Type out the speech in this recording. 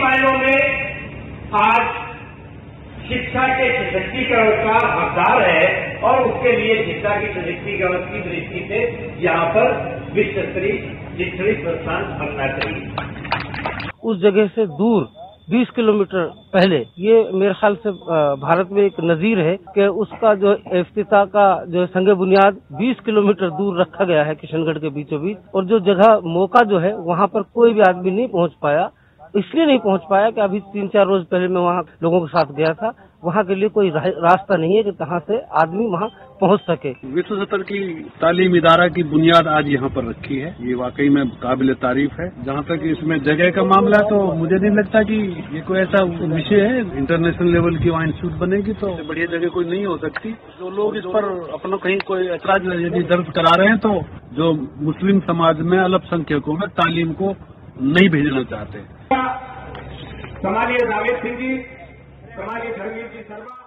मायनों में आज शिक्षा के सशक्तिकरण का हकदार है और उसके लिए शिक्षा की सशक्तिकरण की दृष्टि से यहाँ पर विश्व स्तरीय शैक्षणिक संस्थान बनना चाहिए। उस जगह से दूर 20 किलोमीटर पहले ये मेरे ख्याल से भारत में एक नजीर है कि उसका जो इफ्तिताह का जो संग बुनियाद 20 किलोमीटर दूर रखा गया है किशनगढ़ के बीचों बीच, और जो जगह मौका जो है वहाँ पर कोई भी आदमी नहीं पहुँच पाया। इसलिए नहीं पहुँच पाया कि अभी 3-4 रोज पहले मैं वहाँ लोगों के साथ गया था, वहाँ के लिए कोई रास्ता नहीं है कि कहाँ से आदमी वहाँ पहुँच सके। विश्व स्तर की तालीम इदारा की बुनियाद आज यहाँ पर रखी है, ये वाकई में काबिल तारीफ है। जहाँ तक इसमें जगह का मामला तो मुझे नहीं लगता कि ये कोई ऐसा विषय है इंटरनेशनल लेवल की वहाँ इंस्टीट्यूट बनेगी तो बढ़िया जगह कोई नहीं हो सकती। जो लोग इस पर अपना कहीं कोई ऐतराज यदि दर्ज करा रहे हैं तो जो मुस्लिम समाज में अल्पसंख्यकों में तालीम को नहीं भेजना चाहते। समाज जावेद सिंह जी, समाज धर्मवीर जी शर्मा।